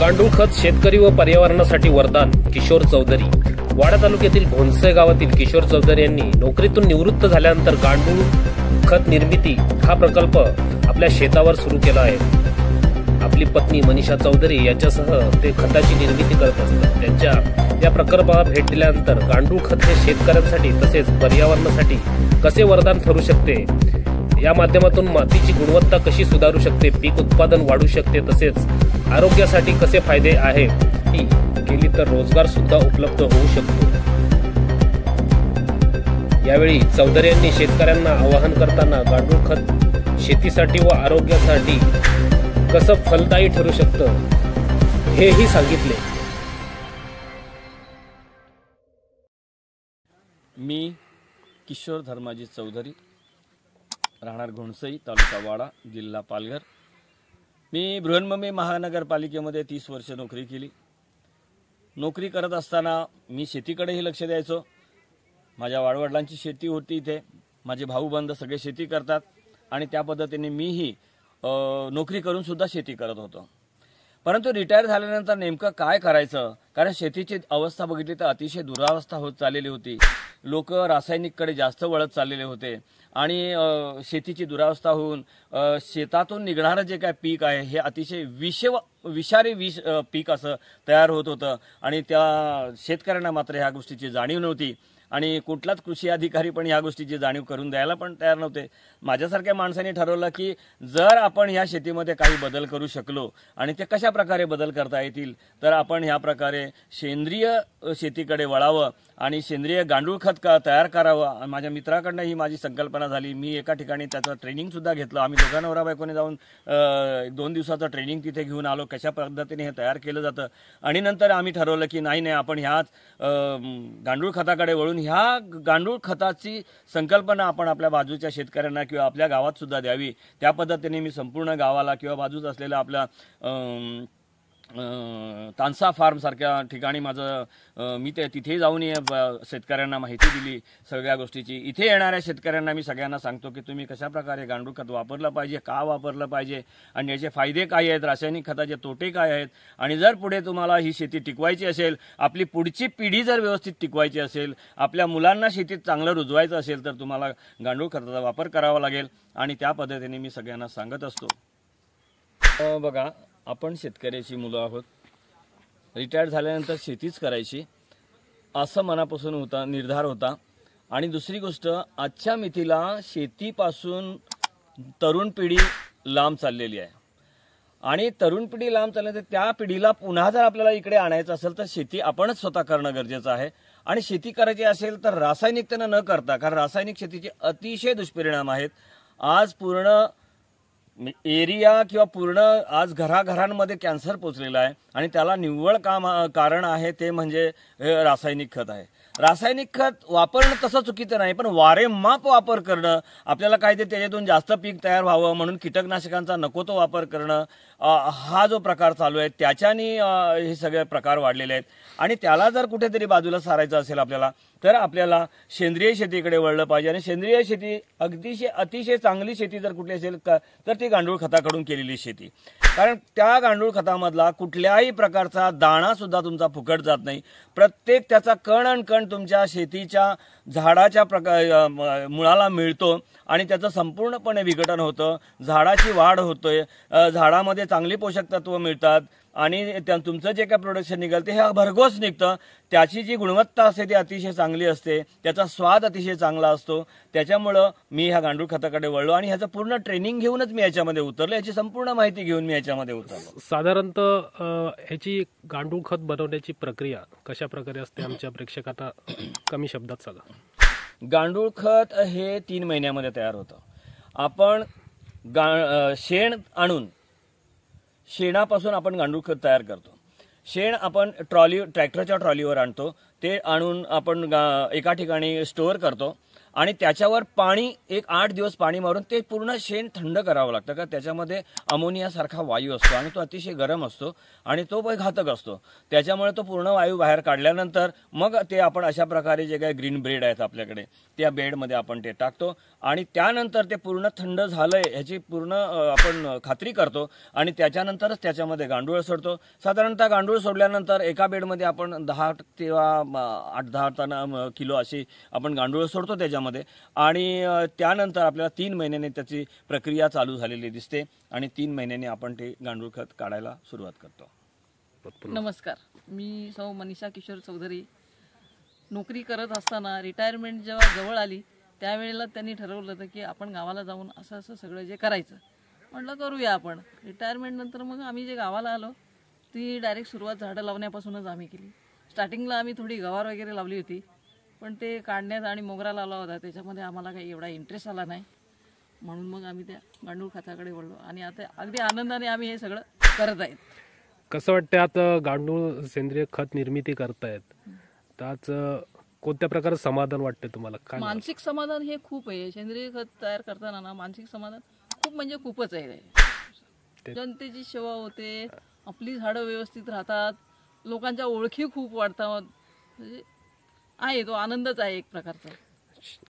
गांडूळ खत शेतकरी व पर्यावरणासाठी वरदान. किशोर चौधरी. वाडा तालुक्यातील घोणसे गावातील किशोर चौधरी यांनी नोकरीतून निवृत्त झाल्यानंतर गांडूळ खत निर्मिती हा प्रकल्प आपल्या शेतावर सुरू केला आहे. आपली पत्नी मनीषा चौधरी यांच्यासह ते खताची निर्मिती करत असतात. त्यांच्या या प्रकल्पाला भेट दिल्यानंतर गांडूळ खत हे शेतकऱ्यांसाठी तसेच पर्यावरणासाठी कसे वरदान ठरू शकते, या माध्यमातून मातीची गुणवत्ता कशी सुधारू शकते, पीक उत्पादन वाढू शकते, तसेच आरोग्यासाठी कसे फायदे आहे, ही केली तर रोजगार सुद्धा उपलब्ध होऊ शकतो. यावेळी चौधरी यांनी शेतकऱ्यांना आवाहन करताना गांडूळ खत शेतीसाठी व आरोग्यासाठी कसं फलदायी ठरू शकतं हेही सांगितले. मी किशोर धर्माजी चौधरी, राहणार घोणसई, तालुका वाडा, जिल्हा पालघर. मी बृहन्मुंबई महानगरपालिकेमध्ये 30 वर्ष नोकरी केली. नोकरी करत असताना मी शेतीकडेही लक्ष द्यायचो. माझ्या वाडवडिलांची शेती होती इथे. माझे भाऊबंद सगळे शेती करतात आणि त्या पद्धतीने मीही नोकरी करून सुद्धा शेती करत होतो. परंतु रिटायर झाल्यानंतर नेमकं काय करायचं, कारण शेतीची अवस्था बघितली तर अतिशय दुरावस्था होत चाललेली होती. लोक रासायनिककडे जास्त वळत चाललेले होते आणि शेतीची दुरावस्था होऊन शेतातून निघणारं जे काय पीक आहे हे अतिशय विषारी पीक असं तयार होत होतं आणि त्या शेतकऱ्यांना मात्र ह्या गोष्टीची जाणीव नव्हती आणि कुठलाच कृषी अधिकारी पण ह्या गोष्टीची जाणीव करून द्यायला पण तयार नव्हते. माझ्यासारख्या माणसाने ठरवलं की जर आपण ह्या शेतीमध्ये काही बदल करू शकलो आणि ते कशा प्रकारे बदल करता येतील तर आपण ह्या प्रकारे सेंद्रिय शेतीकडे वळावं आणि सेंद्रिय गांडूळ खत तयार करावं. माझ्या मित्राकडनं ही माझी संकल्पना झाली. मी एका ठिकाणी त्याचं ट्रेनिंग सुद्धा घेतलं. आम्ही दोघा नवरा बायकोने जाऊन 2 दिवसाचं ट्रेनिंग तिथे घेऊन आलो, कशा पद्धतीने हे तयार केलं जातं. आणि नंतर आम्ही ठरवलं की नाही आपण ह्याच गांडूळ खताकडे वळून ह्या गांडूळ खताची संकल्पना आपण आपल्या बाजूच्या शेतकऱ्यांना किंवा आपल्या गावात सुद्धा द्यावी. त्या पद्धतीने मी संपूर्ण गावाला किंवा बाजूच असलेल्या आपल्या तानसा फार्म सारख्या ठिकाणी मी तिथे जाऊन शेतकऱ्यांना माहिती दिली सगळ्या गोष्टीची. इथे येणाऱ्या शेतकऱ्यांना मी सगळ्यांना सांगतो की तुम्ही कशा प्रकारे गांडूळ खत वापरलं पाहिजे, का वापरलं पाहिजे आणि याचे फायदे काय आहेत, रासायनिक खताचे तोटे काय आहेत. आणि जर पुढे तुम्हाला ही शेती टिकवायची असेल, आपली पुढची पिढी जर व्यवस्थित टिकवायची असेल, आपल्या मुलांना शेतीत चांगलं रुजवायचं असेल तर तुम्हाला गांडूळ खताचा वापर करावा लागेल आणि त्या पद्धतीने मी सगळ्यांना सांगत असतो. बघा, आपण शेतकऱ्याची मुलं आहोत. रिटायर झाल्यानंतर शेतीच करायची असं मनापासून निर्धार होता. आणि दुसरी गोष्ट, आजच्या मितीला शेतीपासून तरुण पिढी लांब चाललेली आहे आणि तरुण पिढी लांब चालली तर त्या पिढीला पुन्हा जर आपल्याला इकडे आणायचं असेल तर शेती आपणच स्वतः करणं गरजेचं आहे. आणि शेती करायची असेल तर रासायनिकतेनं न करता, कारण रासायनिक शेतीचे अतिशय दुष्परिणाम आहेत. आज पूर्ण एरिया किंवा पूर्ण आज घराघरांमध्ये कॅन्सर पोचलेला आहे आणि त्याला निव्वळ कारण आहे ते म्हणजे रासायनिक खत आहे. रासायनिक खत वापरणं तसं चुकीचं नाही, पण वारेमाप वापर करणं, आपल्याला काय ते त्याच्यातून जास्त पीक तयार व्हावं म्हणून कीटकनाशकांचा नको तो वापर करणं, हा जो प्रकार चालू आहे त्याच्याने हे सगळे प्रकार वाढलेले आहेत. आणि त्याला जर कुठेतरी बाजूला सारायचं असेल आपल्याला तर आपल्याला सेंद्रिय शेतीकडे वळलं पाहिजे. आणि सेंद्रिय शेती अतिशय चांगली शेती जर कुठली असेल तर ती गांडूळ खताकडून केलेली शेती, कारण त्या गांडूळ खतामधला कुठल्याही प्रकारचा दाणा सुद्धा तुमचा फुकट जात नाही. प्रत्येक त्याचा कण आणि कण तुमच्या शेतीच्या झाडाच्या मुळाला मिळतो आणि त्याचं संपूर्णपणे विघटन होतं, झाडाची वाढ होतोय, झाडामध्ये चांगली पोषक तत्व मिळतात आणि तुमचं जे काय प्रोडक्शन निघेल ते हे भरघोस निघतं. त्याची जी गुणवत्ता असते ती अतिशय चांगली असते, त्याचा स्वाद अतिशय चांगला असतो. त्याच्यामुळं मी ह्या गांडूळ खताकडे वळलो आणि ह्याचं पूर्ण ट्रेनिंग घेऊनच मी याच्यामध्ये उतरलो, याची संपूर्ण माहिती घेऊन मी याच्यामध्ये उतरलो. साधारणतः ह्याची गांडूळ खत बनवण्याची प्रक्रिया कशा प्रकारे असते, आमच्या प्रेक्षकांना कमी शब्दात सांगा. गांडूळ खत हे 3 महिन्यामध्ये तयार होतं. आपण शेण आणून शेणापासून आपण गांडूळ खत तयार करतो. शेण आपण ट्रॅक्टरच्या ट्रॉलीवर आणतो, ते आणून आपण एका ठिकाणी स्टोअर करतो आणि त्याच्यावर पाणी एक 8 दिवस पाणी मारून ते पूर्ण शेण थंड करावं लागतं, का त्याच्यामध्ये अमोनिया सारखा वायू असतो आणि तो अतिशय गरम असतो आणि तो घातक असतो. त्याच्यामुळे तो पूर्ण वायू बाहेर काढल्यानंतर मग ते आपण अशा प्रकारे जे काही ग्रीन ब्रेड आहेत आपल्याकडे त्या बेडमध्ये आपण ते टाकतो आणि त्यानंतर ते पूर्ण थंड झालंय ह्याची पूर्ण आपण खात्री करतो आणि त्याच्यानंतरच त्याच्यामध्ये गांडूळ सोडतो. साधारणतः गांडूळ सोडल्यानंतर एका बेडमध्ये आपण 10 किंवा 8-10 किलो अशी आपण गांडूळ सोडतो त्याच्यामध्ये आणि त्यानंतर आपल्याला 3 महिन्याने त्याची प्रक्रिया चालू झालेली दिसते आणि 3 महिन्याने आपण ते गांडूळ खत काढायला सुरुवात करतो. नमस्कार, मी सौ मनीषा किशोर चौधरी. नोकरी करत असताना रिटायरमेंट जेव्हा जवळ आली त्यावेळेला त्यांनी ठरवलं होतं की आपण गावाला जाऊन असं असं सगळं जे करायचं, म्हटलं करूया आपण. रिटायरमेंट नंतर मग आम्ही जे गावाला आलो ती डायरेक्ट सुरुवात झाडं लावण्यापासूनच आम्ही केली. स्टार्टिंगला आम्ही थोडी गवार वगैरे लावली होती, पण ते काढण्यात आणि मोगरा लावला होता त्याच्यामध्ये आम्हाला काही एवढा इंटरेस्ट आला नाही, म्हणून मग आम्ही त्या गांडूळ खताकडे वळलो आणि आता अगदी आनंदाने आम्ही हे सगळं करत आहेत. कसं वाटतं आता गांडूळ सेंद्रिय खत निर्मिती करतायत, त्याच कोणत्या प्रकारे समाधान वाटतं तुम्हाला? काय मानसिक समाधान हे खूप आहे. सेंद्रिय खत तयार करताना ना मानसिक समाधान खूप म्हणजे खूपच आहे. जनतेची सेवा होते, आपली झाडं व्यवस्थित राहतात, लोकांच्या ओळखी खूप वाढतात, म्हणजे आहे तो आनंदच आहे एक प्रकारचा.